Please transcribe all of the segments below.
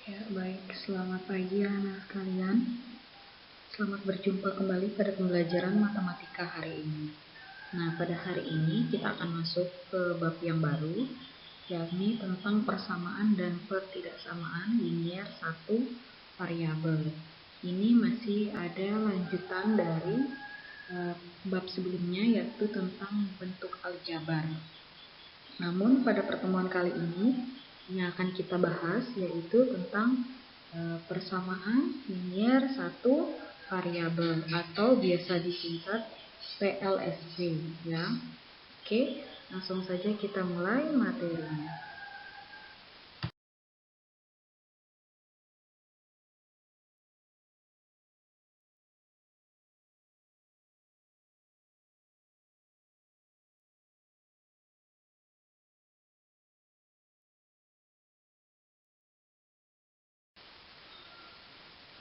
Ya, baik. Selamat pagi anak sekalian. Selamat berjumpa kembali pada pembelajaran matematika hari ini. Nah, pada hari ini kita akan masuk ke bab yang baru, yakni tentang persamaan dan ketidaksamaan linier satu variabel. Ini masih ada lanjutan dari bab sebelumnya, yaitu tentang bentuk aljabar. Namun pada pertemuan kali ini yang akan kita bahas yaitu tentang persamaan linier satu variabel atau biasa disingkat PLSV ya. Oke, langsung saja kita mulai materinya.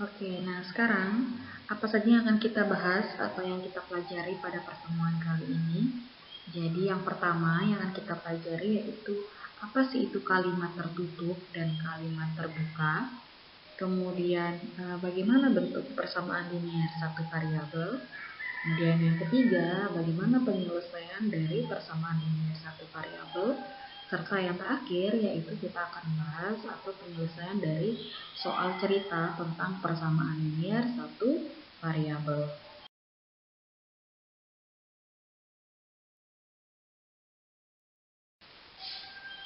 Oke, nah sekarang apa saja yang akan kita bahas atau yang kita pelajari pada pertemuan kali ini? Jadi yang pertama yang akan kita pelajari yaitu apa sih itu kalimat tertutup dan kalimat terbuka. Kemudian bagaimana bentuk persamaan linier satu variabel. Kemudian yang ketiga, bagaimana penyelesaian dari persamaan linier satu variabel. Serta yang terakhir yaitu kita akan membahas atau penyelesaian dari soal cerita tentang persamaan linier satu variabel.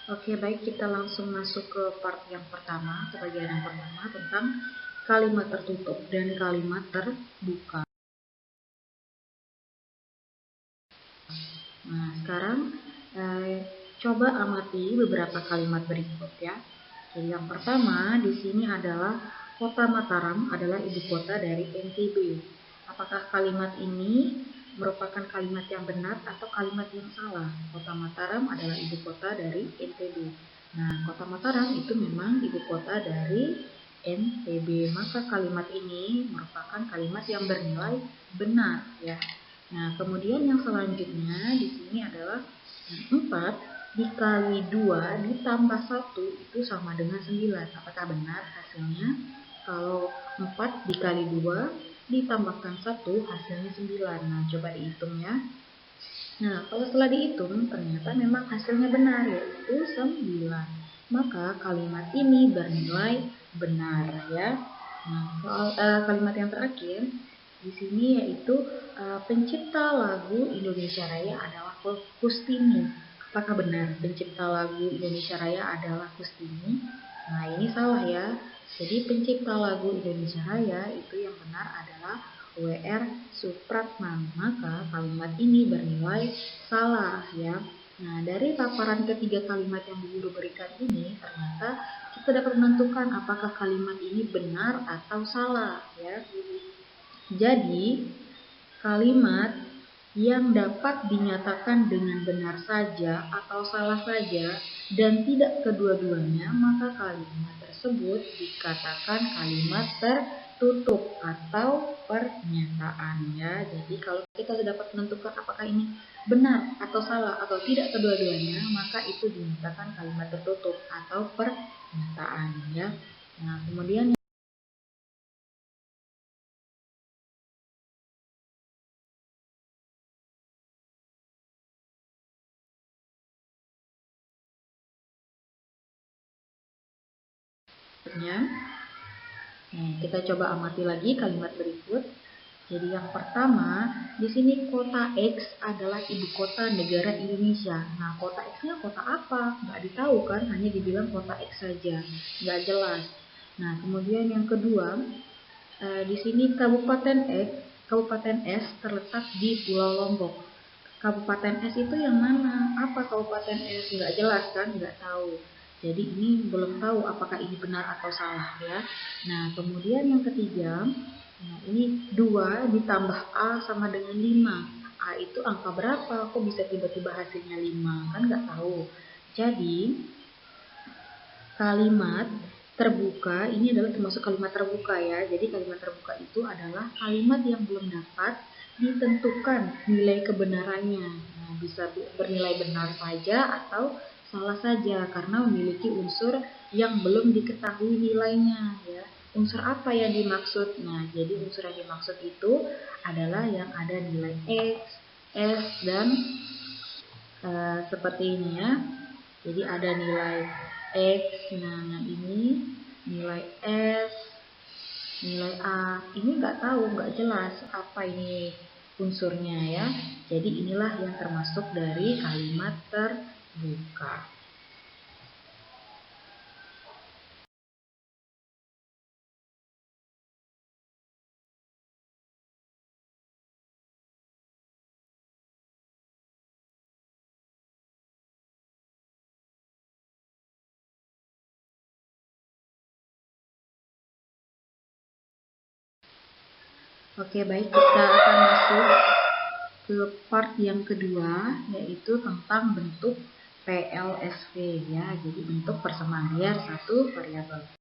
Oke, baik, kita langsung masuk ke part yang pertama, ke bagian yang pertama tentang kalimat tertutup dan kalimat terbuka. Nah, sekarang coba amati beberapa kalimat berikut ya. Jadi yang pertama di sini adalah kota Mataram adalah ibu kota dari NTB. Apakah kalimat ini merupakan kalimat yang benar atau kalimat yang salah? Kota Mataram adalah ibu kota dari NTB. Nah, kota Mataram itu memang ibu kota dari NTB. Maka kalimat ini merupakan kalimat yang bernilai benar ya. Nah, kemudian yang selanjutnya di sini adalah 4 dikali 2 ditambah 1 itu sama dengan 9. Apakah benar hasilnya? Kalau 4 dikali 2 ditambahkan 1 hasilnya 9. Nah, coba dihitung ya. Nah, kalau setelah dihitung ternyata memang hasilnya benar yaitu 9. Maka kalimat ini bernilai benar ya. Nah, soal kalimat yang terakhir di sini yaitu pencipta lagu Indonesia Raya adalah Kustini. Apakah benar pencipta lagu Indonesia Raya adalah Kustini? Nah, ini salah ya. Jadi pencipta lagu Indonesia Raya itu yang benar adalah W.R. Supratman. Maka kalimat ini bernilai salah ya. Nah, dari paparan ketiga kalimat yang guru berikan ini ternyata kita dapat menentukan apakah kalimat ini benar atau salah ya. Jadi, kalimat yang dapat dinyatakan dengan benar saja atau salah saja dan tidak kedua-duanya, maka kalimat tersebut dikatakan kalimat tertutup atau pernyataan ya. Jadi kalau kita sudah dapat menentukan apakah ini benar atau salah atau tidak kedua-duanya, maka itu dinyatakan kalimat tertutup atau pernyataan ya. Nah, kemudian kita coba amati lagi kalimat berikut. Jadi yang pertama, di sini kota X adalah ibu kota negara Indonesia. Nah, kota X-nya kota apa? Nggak ditahu kan, hanya dibilang kota X saja, nggak jelas. Nah, kemudian yang kedua, di sini Kabupaten S terletak di Pulau Lombok. Kabupaten S itu yang mana? Apa Kabupaten S? Nggak jelas kan, nggak tahu. Jadi ini belum tahu apakah ini benar atau salah ya. Nah, kemudian yang ketiga, nah ini 2 ditambah A sama dengan 5. A itu angka berapa? Kok bisa tiba-tiba hasilnya 5? Kan nggak tahu. Jadi, kalimat terbuka ini adalah termasuk kalimat terbuka ya. Jadi kalimat terbuka itu adalah kalimat yang belum dapat ditentukan nilai kebenarannya. Nah, bisa bernilai benar saja atau salah saja karena memiliki unsur yang belum diketahui nilainya ya. Unsur apa yang dimaksud? Nah, jadi unsur yang dimaksud itu adalah yang ada nilai X, S, dan seperti ini ya. Jadi ada nilai X, nah yang ini nilai S, nilai A. Ini nggak tahu, nggak jelas apa ini unsurnya ya. Jadi inilah yang termasuk dari kalimat terbuka. Oke, baik, kita akan masuk ke part yang kedua, yaitu tentang bentuk PLSV ya. Jadi bentuk persamaan linear satu variabel.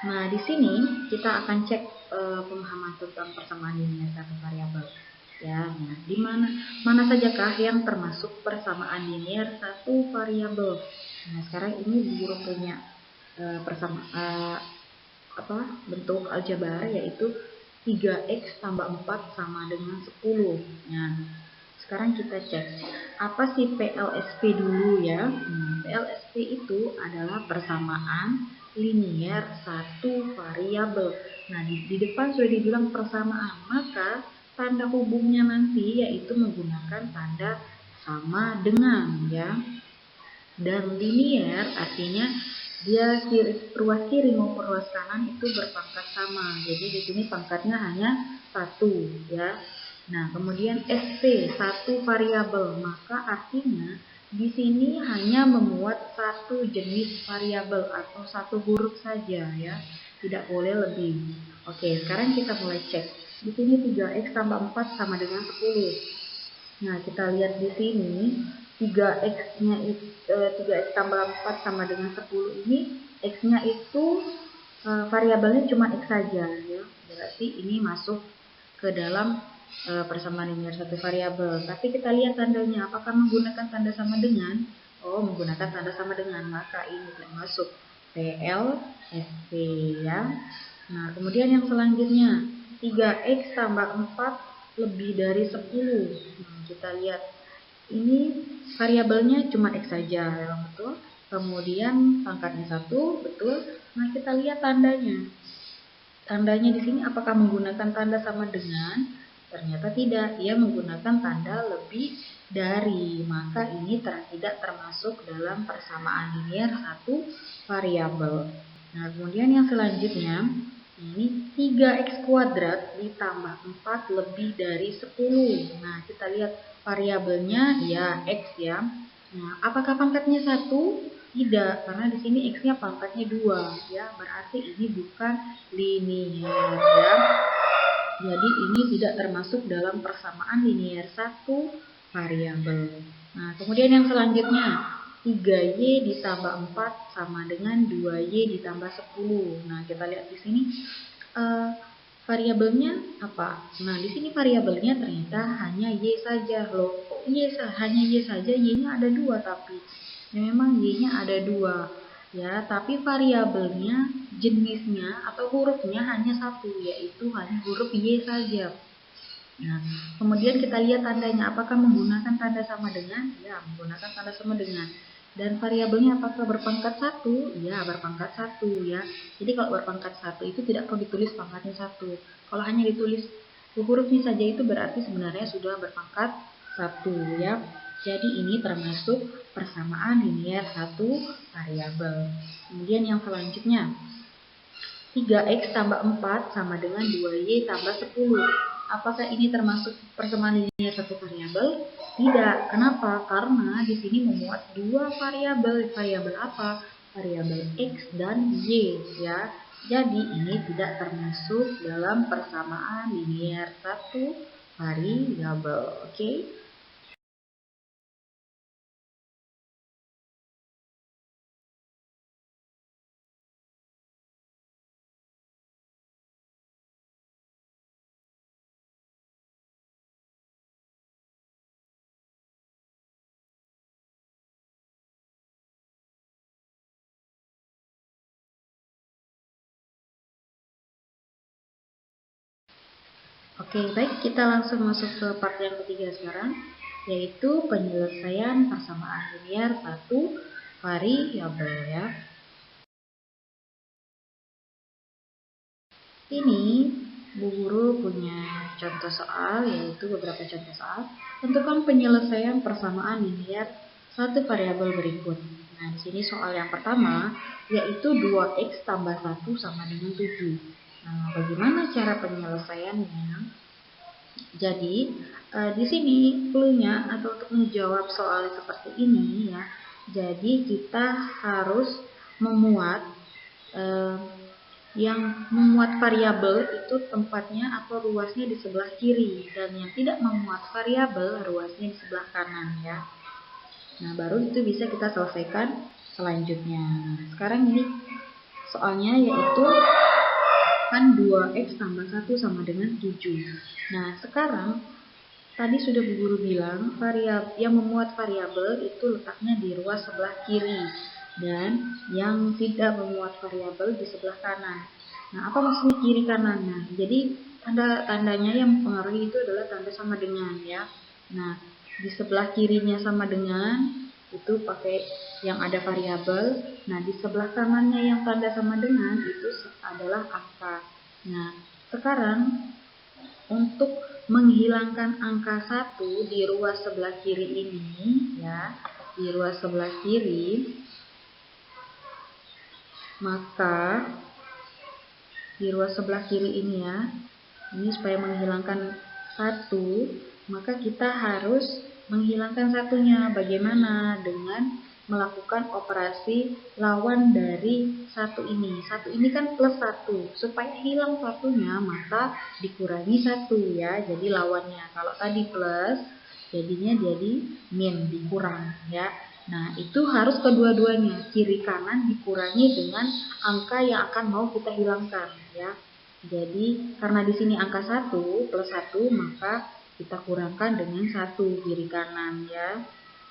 Nah, di sini kita akan cek pemahaman tentang persamaan linear satu variabel. Ya, nah, di mana sajakah yang termasuk persamaan linear satu variabel? Nah, sekarang ini guru punya bentuk aljabar, yaitu 3x tambah 4 sama dengan 10. Nah, sekarang kita cek apa sih PLSP dulu ya. Nah, PLSP itu adalah persamaan linear satu variabel. Nah, di depan sudah dibilang persamaan, maka tanda hubungnya nanti yaitu menggunakan tanda sama dengan ya. Dan linear artinya dia ruas kiri maupun ruas kanan itu berpangkat sama. Jadi di sini pangkatnya hanya satu ya. Nah, kemudian SP satu variabel, maka artinya di sini hanya memuat satu jenis variabel atau satu huruf saja ya. Tidak boleh lebih. Oke, sekarang kita mulai cek. Di sini 3x tambah 4 sama dengan 10. Nah, kita lihat di sini 3x-nya itu 3x tambah 4 sama dengan 10 ini x-nya itu variabelnya cuma x saja ya. Berarti ini masuk ke dalam persamaan linear satu variabel. Tapi kita lihat tandanya, apakah menggunakan tanda sama dengan? Oh, menggunakan tanda sama dengan, maka ini tidak masuk PLSP ya. Nah, kemudian yang selanjutnya 3x tambah 4 lebih dari 10. Nah, kita lihat ini variabelnya cuma x saja ya, betul. Kemudian pangkatnya 1, betul. Nah, kita lihat tandanya. Tandanya di sini apakah menggunakan tanda sama dengan? Ternyata tidak, ia menggunakan tanda lebih dari. Maka ini tidak termasuk dalam persamaan linear satu variabel. Nah, kemudian yang selanjutnya ini 3x kuadrat ditambah 4 lebih dari 10. Nah, kita lihat variabelnya ya x ya. Nah, apakah pangkatnya 1? Tidak, karena di sini x-nya pangkatnya 2 ya. Berarti ini bukan linear ya. Jadi ini tidak termasuk dalam persamaan linear satu variabel. Nah, kemudian yang selanjutnya 3y ditambah 4 sama dengan 2y ditambah 10. Nah, kita lihat di sini variabelnya apa? Nah, di sini variabelnya ternyata hanya y saja loh. Kok hanya y saja? Y-nya ada 2 tapi. Ya, memang y-nya ada 2 ya, tapi variabelnya jenisnya atau hurufnya hanya satu, yaitu hanya huruf y saja. Nah, kemudian kita lihat tandanya, apakah menggunakan tanda sama dengan? Ya, menggunakan tanda sama dengan. Dan variabelnya apakah berpangkat 1? Ya, berpangkat 1 ya. Jadi kalau berpangkat 1 itu tidak perlu ditulis pangkatnya 1. Kalau hanya ditulis hurufnya saja itu berarti sebenarnya sudah berpangkat 1 ya. Jadi ini termasuk persamaan linear satu variabel. Kemudian yang selanjutnya 3x tambah 4 sama dengan 2y tambah 10. Apakah ini termasuk persamaan linear satu variabel? Tidak. Kenapa? Karena di sini memuat dua variabel. Variabel apa? Variabel x dan y ya. Jadi ini tidak termasuk dalam persamaan linear satu variabel. Oke? Oke, baik, kita langsung masuk ke part yang ketiga sekarang, yaitu penyelesaian persamaan linear satu variabel ya. Ini Bu Guru punya contoh soal, yaitu beberapa contoh soal. Tentukan penyelesaian persamaan linear satu variabel berikut. Nah, di sini soal yang pertama, yaitu 2x tambah 1 sama dengan 7. Nah, bagaimana cara penyelesaiannya? Jadi, di sini clue-nya atau untuk menjawab soal seperti ini ya. Jadi, kita harus memuat yang memuat variabel itu tempatnya atau ruasnya di sebelah kiri, dan yang tidak memuat variabel ruasnya di sebelah kanan ya. Nah, baru itu bisa kita selesaikan selanjutnya. Nah, sekarang ini soalnya yaitu kan 2x tambah 1 sama dengan 7. Nah, sekarang tadi sudah Bu Guru bilang variabel yang memuat variabel itu letaknya di ruas sebelah kiri, dan yang tidak memuat variabel di sebelah kanan. Nah, apa maksudnya kiri kanan? Nah, jadi tanda-tandanya yang mempengaruhi itu adalah tanda sama dengan ya. Nah, di sebelah kirinya sama dengan itu pakai yang ada variabel. Nah, di sebelah kanannya yang tanda sama dengan itu adalah angka. Nah, sekarang untuk menghilangkan angka 1 di ruas sebelah kiri ini ya, di ruas sebelah kiri, maka di ruas sebelah kiri ini ya, ini supaya menghilangkan 1, maka kita harus menghilangkan satunya. Bagaimana? Dengan melakukan operasi lawan dari 1 ini. 1 ini kan plus 1. Supaya hilang satunya, maka dikurangi 1 ya. Jadi lawannya. Kalau tadi plus, jadinya jadi min, dikurang ya. Nah, itu harus kedua-duanya, kiri kanan dikurangi dengan angka yang akan mau kita hilangkan ya. Jadi, karena di sini angka 1 plus 1, maka kita kurangkan dengan 1 kiri kanan ya.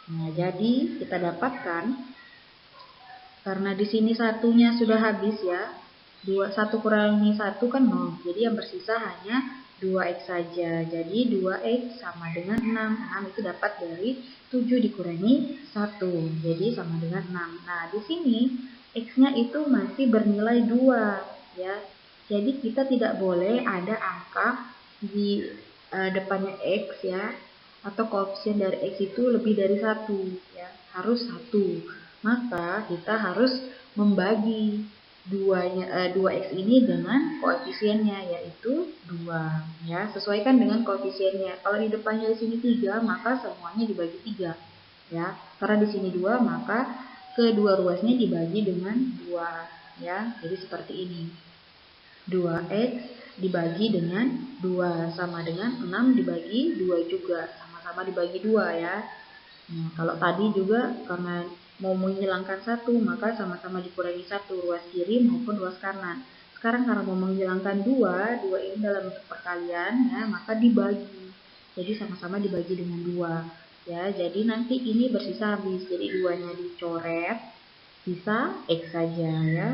Nah, jadi kita dapatkan karena di sini satunya sudah habis ya. 1 kurangi 1 kan 0. Jadi yang bersisa hanya 2x saja. Jadi 2x sama dengan 6. 6 itu dapat dari 7 dikurangi 1. Jadi sama dengan 6. Nah, di sini x-nya itu masih bernilai 2 ya. Jadi kita tidak boleh ada angka di depannya x ya, atau koefisien dari x itu lebih dari 1 ya, harus 1. Maka kita harus membagi 2x ini dengan koefisiennya, yaitu 2 ya. Sesuaikan dengan koefisiennya. Kalau di depannya di sini 3, maka semuanya dibagi 3 ya. Karena di sini 2, maka kedua ruasnya dibagi dengan 2 ya. Jadi seperti ini. 2x dibagi dengan 2 sama dengan 6 dibagi 2 juga, sama-sama dibagi 2 ya. Nah, kalau tadi juga karena mau menghilangkan 1, maka sama-sama dikurangi 1 ruas kiri maupun ruas kanan. Sekarang karena mau menghilangkan 2 ini dalam bentuk perkalian ya, maka dibagi. Jadi sama-sama dibagi dengan 2 ya. Jadi nanti ini bersisa habis. Jadi 2-nya dicoret, sisa x saja ya.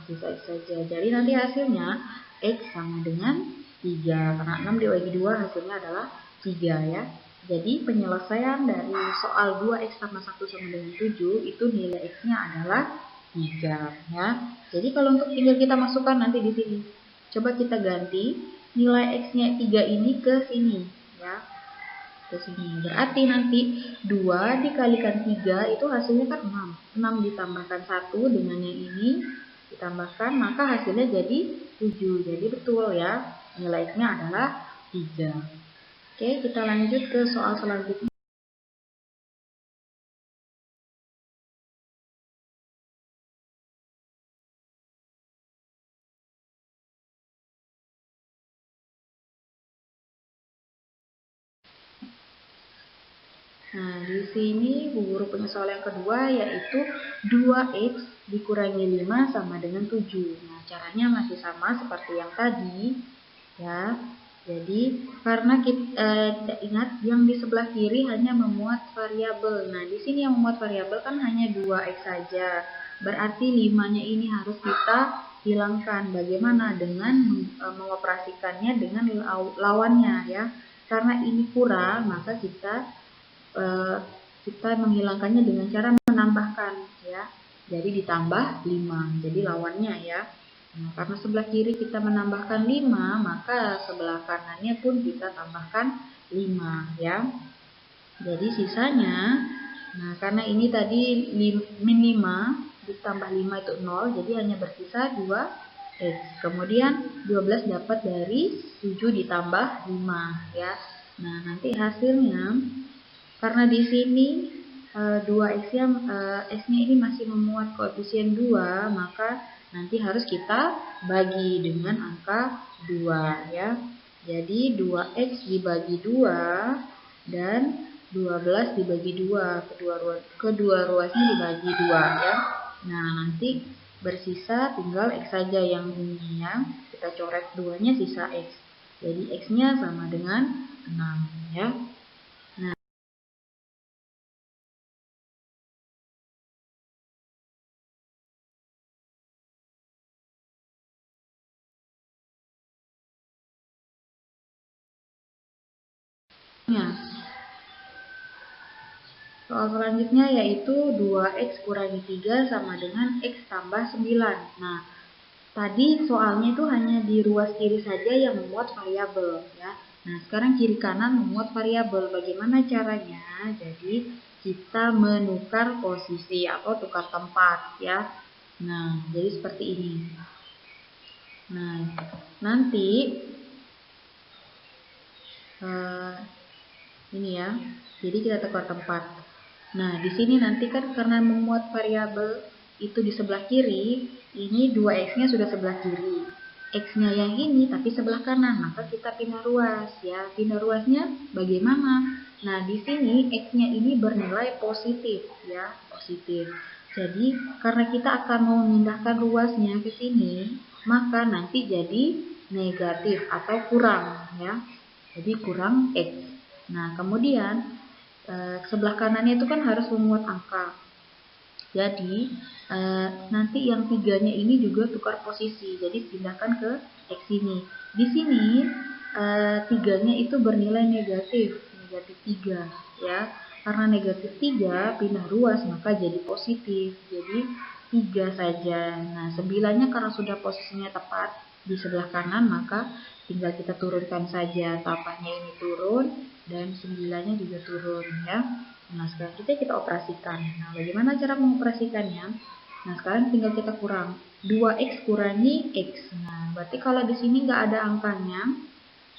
Bisa x saja. Jadi nanti hasilnya x sama dengan 3. Karena 6 dibagi 2 hasilnya adalah 3 ya. Jadi penyelesaian dari soal 2x tambah 1 sama dengan 7 itu nilai x-nya adalah 3 ya. Jadi kalau untuk tinggal kita masukkan nanti di sini. Coba kita ganti nilai x-nya 3 ini ke sini ya. Ke sini. Berarti nanti 2 dikalikan 3 itu hasilnya kan 6. 6 ditambahkan 1 dengan yang ini ditambahkan, maka hasilnya jadi 7. Jadi betul ya, nilai x-nya adalah 3. Oke, kita lanjut ke soal selanjutnya. Nah, di sini Bu Guru punya soal yang kedua, yaitu 2x dikurangi 5 sama dengan 7. Nah, caranya masih sama seperti yang tadi ya. Jadi, karena kita ingat yang di sebelah kiri hanya memuat variabel. Nah, di sini yang memuat variabel kan hanya 2x saja. Berarti 5-nya ini harus kita hilangkan. Bagaimana? Dengan mengoperasikannya dengan lawannya ya. Karena ini kurang, maka kita menghilangkannya dengan cara menambahkan ya. Jadi ditambah 5. Jadi lawannya ya. Nah, karena sebelah kiri kita menambahkan 5, maka sebelah kanannya pun kita tambahkan 5 ya. Jadi sisanya, nah karena ini tadi min 5 ditambah 5 itu 0, jadi hanya bersisa 2x. Kemudian 12 dapat dari 7 ditambah 5 ya. Nah, nanti hasilnya karena di sini 2x-nya x-nya ini masih memuat koefisien 2, maka nanti harus kita bagi dengan angka 2 ya. Jadi 2x dibagi 2 dan 12 dibagi 2, kedua ruasnya dibagi 2 ya. Nah, nanti bersisa tinggal x saja yang ini ya. Kita coret 2-nya sisa x. Jadi x-nya sama dengan 6 ya. Soal selanjutnya yaitu 2x kurangi 3 sama dengan x tambah 9. Nah, tadi soalnya itu hanya di ruas kiri saja yang memuat variabel ya. Nah, sekarang kiri kanan memuat variabel. Bagaimana caranya? Jadi, kita menukar posisi atau tukar tempat ya. Nah, jadi seperti ini. Nah, nanti ini ya. Jadi kita tukar tempat. Nah, di sini nanti kan karena memuat variabel itu di sebelah kiri, ini 2x-nya sudah sebelah kiri. X-nya yang ini tapi sebelah kanan, maka kita pindah ruas ya. Pindah ruasnya bagaimana? Nah, di sini X-nya ini bernilai positif ya, positif. Jadi, karena kita akan mau memindahkan ruasnya ke sini, maka nanti jadi negatif atau kurang ya. Jadi kurang X. Nah, kemudian sebelah kanannya itu kan harus memuat angka. Jadi nanti yang 3-nya ini juga tukar posisi. Jadi pindahkan ke X ini. Di sini 3-nya itu bernilai negatif 3 ya. Karena negatif 3 pindah ruas maka jadi positif. Jadi 3 saja. Nah, 9-nya karena sudah posisinya tepat di sebelah kanan maka tinggal kita turunkan saja, tambahnya ini turun dan 9-nya juga turun ya. Nah, sekarang kita operasikan. Nah, bagaimana cara mengoperasikannya? Nah, sekarang tinggal kita kurang 2x kurangi x. Nah, berarti kalau di sini nggak ada angkanya,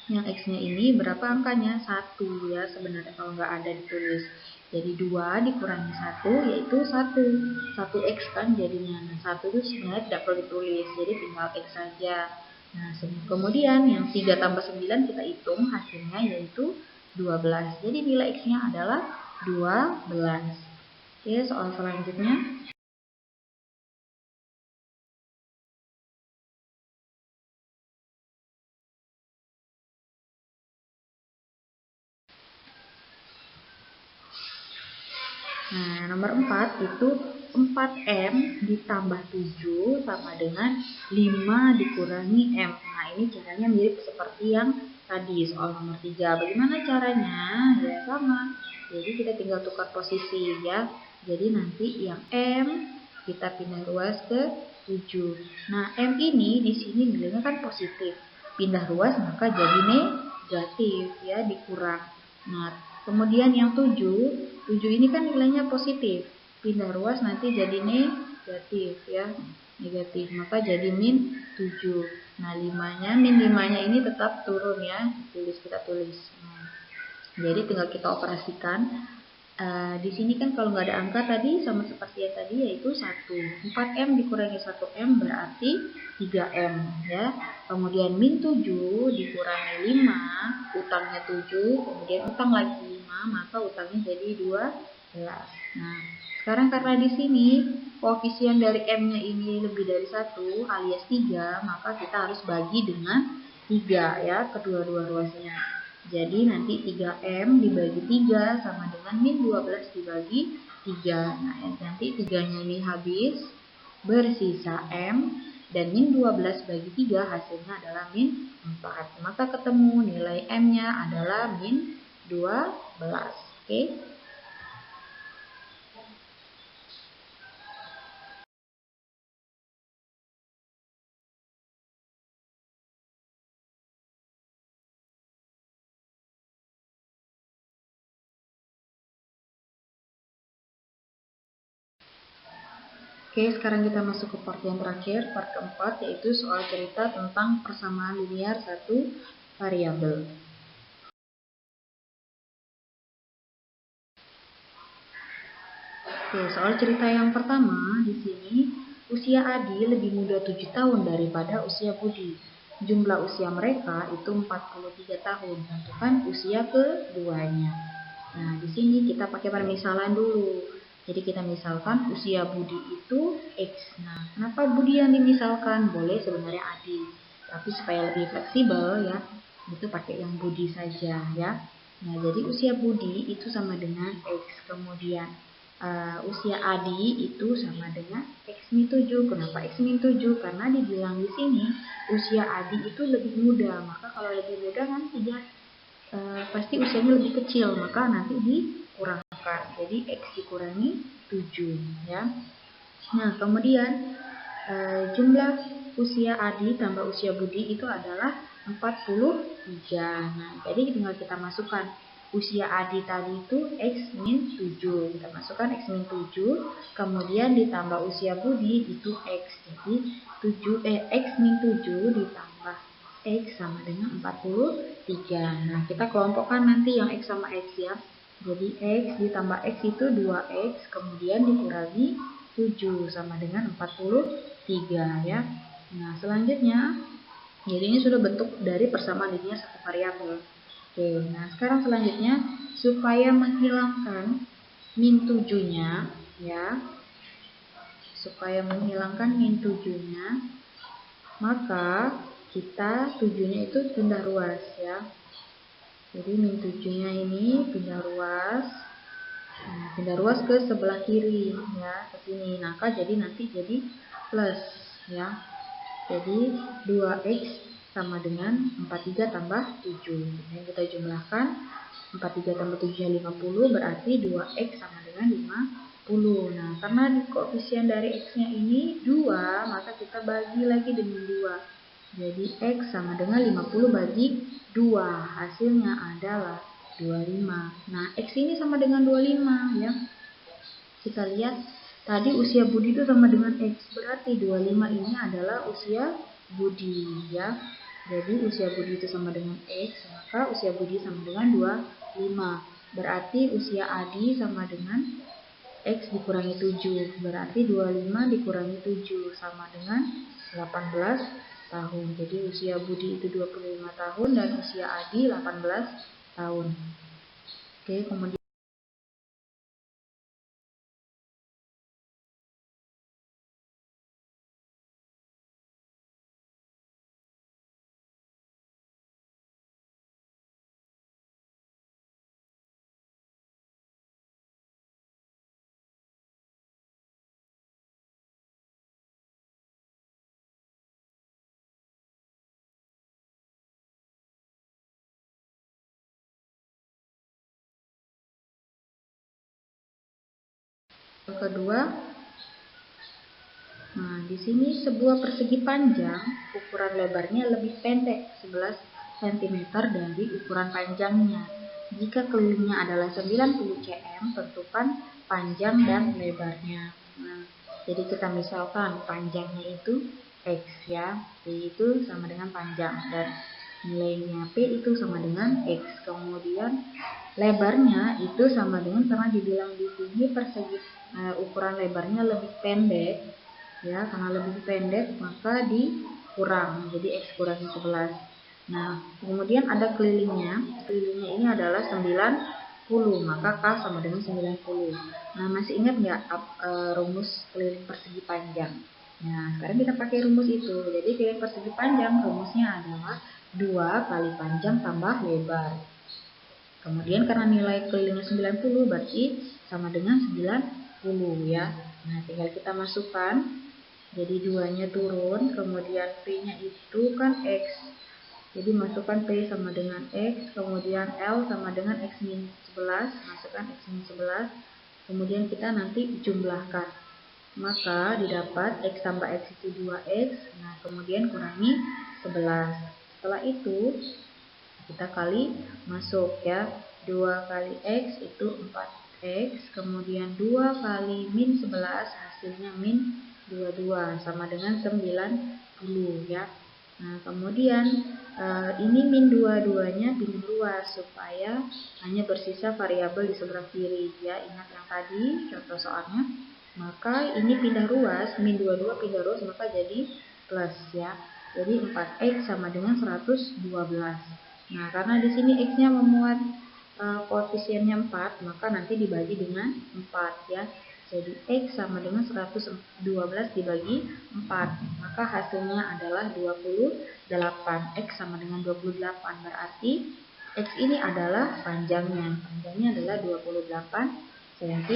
yang x-nya ini berapa angkanya? 1 ya, sebenarnya kalau nggak ada ditulis. Jadi 2 dikurangi 1 yaitu 1. 1x kan jadinya. Nah, 1 itu sebenarnya tidak perlu ditulis, jadi tinggal x saja. Nah, kemudian yang 3 tambah 9 kita hitung hasilnya yaitu 12. Jadi nilai x-nya adalah 12. Oke, soal selanjutnya. Nah, nomor 4 itu 4M ditambah 7 sama dengan 5 dikurangi M. Nah, ini caranya mirip seperti yang tadi soal nomor 3. Bagaimana caranya? Ya, sama. Jadi kita tinggal tukar posisi ya. Jadi nanti yang M kita pindah ruas ke 7. Nah, M ini di sini nilainya kan positif. Pindah ruas maka jadi negatif ya, dikurang. Nah, kemudian yang 7 ini kan nilainya positif. Pindah ruas nanti jadi negatif ya. Negatif. Maka jadi min 7. Nah, min 5-nya ini tetap turun ya. Kita tulis. Nah, jadi tinggal kita operasikan. Di sini kan kalau nggak ada angka tadi sama seperti yang tadi yaitu 1. 4M dikurangi 1M berarti 3M ya. Kemudian min 7 dikurangi 5, utangnya 7, kemudian utang lagi 5, maka utangnya jadi 12. Nah, sekarang karena di sini koefisien dari M-nya ini lebih dari 1 alias 3, maka kita harus bagi dengan 3 ya, kedua-dua ruasnya. Jadi nanti 3M dibagi 3 sama dengan min 12 dibagi 3. Nah, nanti 3-nya ini habis, bersisa M. dan min 12 bagi 3 hasilnya adalah min 4. Maka ketemu nilai M-nya adalah min 12. Oke. Oke, sekarang kita masuk ke part yang terakhir, part keempat, yaitu soal cerita tentang persamaan linear satu variabel. Oke, soal cerita yang pertama, di sini usia Adi lebih muda 7 tahun daripada usia Budi. Jumlah usia mereka itu 43 tahun, tentukan usia keduanya. Nah, di sini kita pakai permisalan dulu. Jadi kita misalkan usia Budi itu X. Nah, kenapa Budi yang dimisalkan? Boleh sebenarnya Adi. Tapi supaya lebih fleksibel ya, itu pakai yang Budi saja ya. Nah, jadi usia Budi itu sama dengan X. Kemudian usia Adi itu sama dengan X min 7. Kenapa X min 7? Karena dibilang di sini usia Adi itu lebih muda. Maka kalau lebih muda kan pasti usianya lebih kecil, maka nanti dikurangkan. Jadi X dikurangi 7 ya. Nah, kemudian jumlah usia Adi tambah usia Budi itu adalah 43. Nah, jadi tinggal kita masukkan usia Adi tadi itu X min 7. Kita masukkan X min 7, kemudian ditambah usia Budi itu X. Jadi X min 7 ditambah X sama dengan 43. Nah, kita kelompokkan nanti yang X sama X ya. Jadi X ditambah X itu 2X, kemudian dikurangi 7 sama dengan 43 ya. Nah, selanjutnya, jadi ini sudah bentuk dari persamaan linear satu variabel. Oke, nah sekarang selanjutnya, supaya menghilangkan min 7-nya ya, supaya menghilangkan min 7-nya, maka kita 7-nya itu pindah ruas ya. Jadi min 7-nya ini pindah ruas. Nah, pindah ruas ke sebelah kiri ya, ke sini. Nah, jadi nanti jadi plus ya. Jadi 2X sama dengan 43 tambah 7. Jadi kita jumlahkan 43 tambah 7 nya 50, berarti 2X sama dengan 50. Nah, karena koefisien dari X-nya ini 2, maka kita bagi lagi dengan 2. Jadi X sama dengan 50 bagi 2. Hasilnya adalah 25. Nah, X ini sama dengan 25 ya. Kita lihat tadi usia Budi itu sama dengan X. Berarti 25 ini adalah usia Budi ya. Jadi usia Budi itu sama dengan X, maka usia Budi sama dengan 25. Berarti usia Adi sama dengan X dikurangi 7. Berarti 25 dikurangi 7 sama dengan 18 tahun. Jadi usia Budi itu 25 tahun dan usia Adi 18 tahun. Oke, kemudian yang kedua, nah di sini sebuah persegi panjang ukuran lebarnya lebih pendek 11 cm dari ukuran panjangnya. Jika kelilingnya adalah 90 cm, tentukan panjang dan lebarnya. Nah, jadi kita misalkan panjangnya itu X ya, P itu sama dengan panjang dan nilainya P itu sama dengan X. Kemudian lebarnya itu sama dengan, karena dibilang di sini persegi ukuran lebarnya lebih pendek ya, karena lebih pendek maka dikurang, jadi X kurangi 11. Nah, kemudian ada kelilingnya ini adalah 90, maka K sama dengan 90. Nah, masih ingat nggak rumus keliling persegi panjang? Nah, sekarang kita pakai rumus itu. Jadi keliling persegi panjang rumusnya adalah 2 kali panjang tambah lebar. Kemudian karena nilai kelilingnya 90, berarti sama dengan 90 ya. Nah, tinggal kita masukkan Jadi 2-nya turun, kemudian P-nya itu kan X. Jadi masukkan P sama dengan X, kemudian L sama dengan X min 11, masukkan X min 11, kemudian kita nanti jumlahkan. Maka didapat X tambah X itu 2X, nah kemudian kurangi 11. Setelah itu kita kali masuk ya, 2 kali X itu 4X, kemudian 2 kali min 11 hasilnya min 22 sama dengan 90 ya. Nah kemudian ini min 22-nya pindah luas supaya hanya bersisa variabel di sebelah kiri ya. Ingat yang tadi contoh soalnya. Maka ini pindah ruas, min 22 pindah ruas maka jadi plus ya. Jadi 4X sama dengan 112. Nah, karena di sini X-nya memuat koefisiennya 4, maka nanti dibagi dengan 4 ya. Jadi X sama dengan 112 dibagi 4, maka hasilnya adalah 28. X sama dengan 28, berarti X ini adalah panjangnya. Panjangnya adalah 28 cm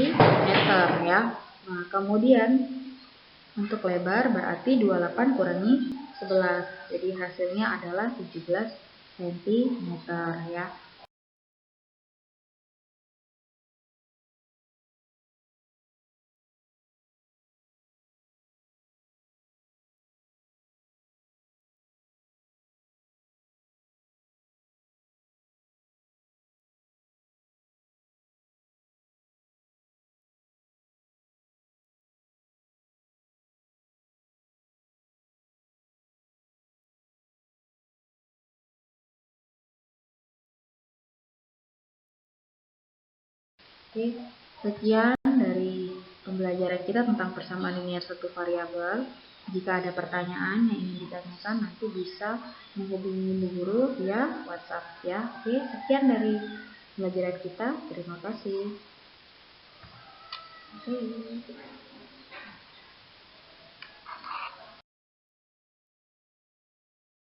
ya. Nah, kemudian untuk lebar berarti 28 kurangi 11. Jadi hasilnya adalah 17 cm ya. Oke, sekian dari pembelajaran kita tentang persamaan linear satu variabel. Jika ada pertanyaan yang ingin ditanyakan, nanti bisa menghubungi Bu Guru via WhatsApp ya. Oke, sekian dari pembelajaran kita. Terima kasih. Oke.